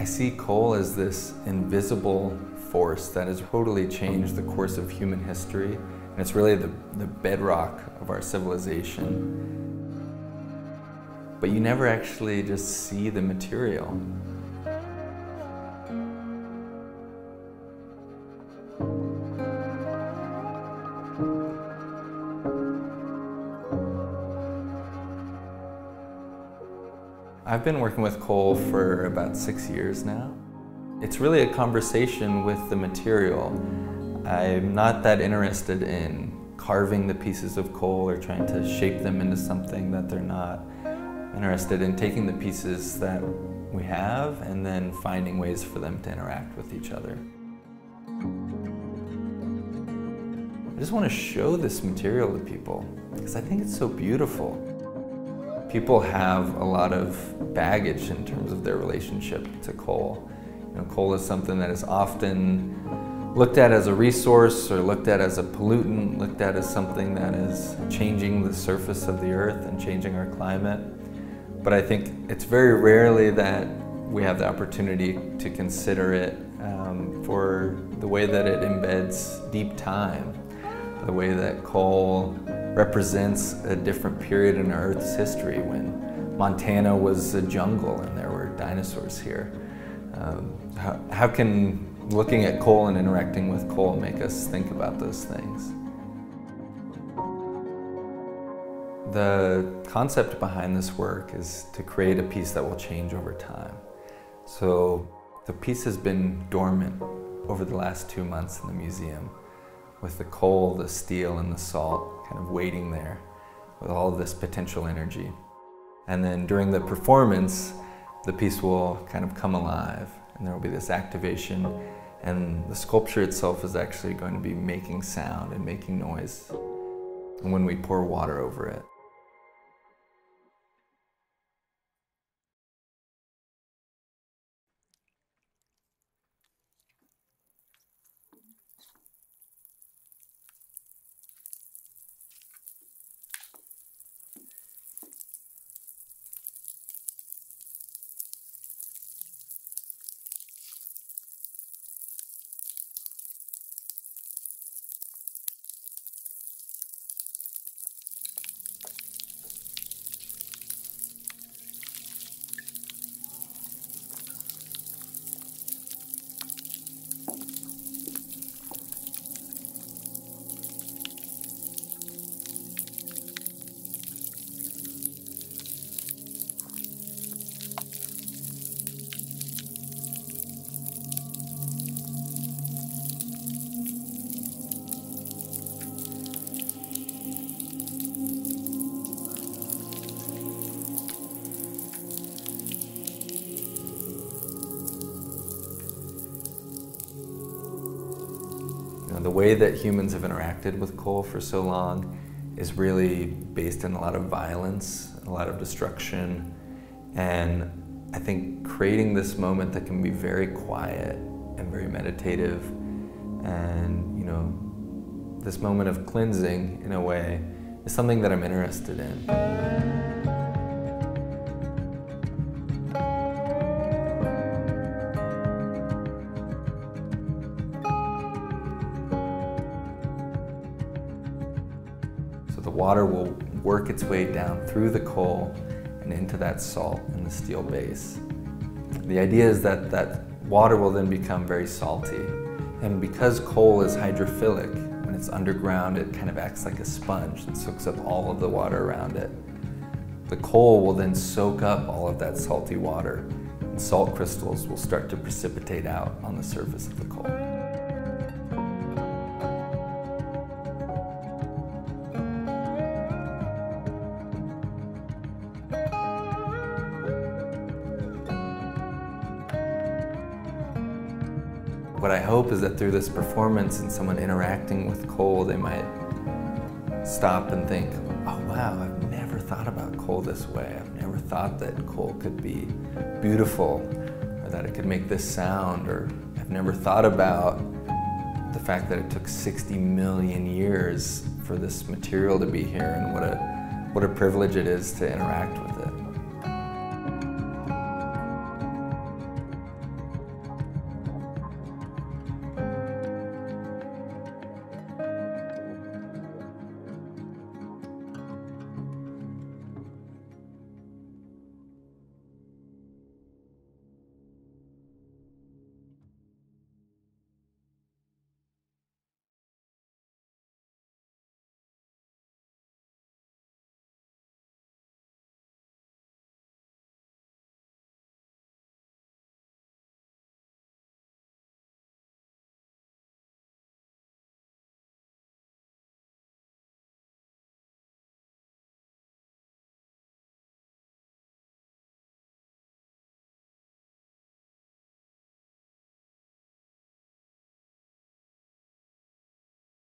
see coal as this invisible force that has totally changed the course of human history, and it's really the bedrock of our civilization. But you never actually just see the material. I've been working with coal for about 6 years now. It's really a conversation with the material. I'm not that interested in carving the pieces of coal or trying to shape them into something that they're not. I'm interested in taking the pieces that we have and then finding ways for them to interact with each other. I just want to show this material to people because I think it's so beautiful. People have a lot of baggage in terms of their relationship to coal. You know, coal is something that is often looked at as a resource or looked at as a pollutant, looked at as something that is changing the surface of the earth and changing our climate. But I think it's very rarely that we have the opportunity to consider it for the way that it embeds deep time, the way that coal represents a different period in our Earth's history when Montana was a jungle and there were dinosaurs here. How can looking at coal and interacting with coal make us think about those things? The concept behind this work is to create a piece that will change over time. So the piece has been dormant over the last 2 months in the museum, with the coal, the steel, and the salt kind of waiting there with all of this potential energy. And then during the performance, the piece will kind of come alive and there will be this activation, and the sculpture itself is actually going to be making sound and making noise when we pour water over it. The way that humans have interacted with coal for so long is really based on a lot of violence, a lot of destruction, and I think creating this moment that can be very quiet and very meditative, and this moment of cleansing in a way is something that I'm interested in. The water will work its way down through the coal and into that salt and the steel base. The idea is that that water will then become very salty. And because coal is hydrophilic, when it's underground, it kind of acts like a sponge and soaks up all of the water around it. The coal will then soak up all of that salty water, and salt crystals will start to precipitate out on the surface of the coal. What I hope is that through this performance and someone interacting with coal, they might stop and think, oh wow, I've never thought about coal this way. I've never thought that coal could be beautiful, or that it could make this sound, or I've never thought about the fact that it took 60 million years for this material to be here, and what a privilege it is to interact with it.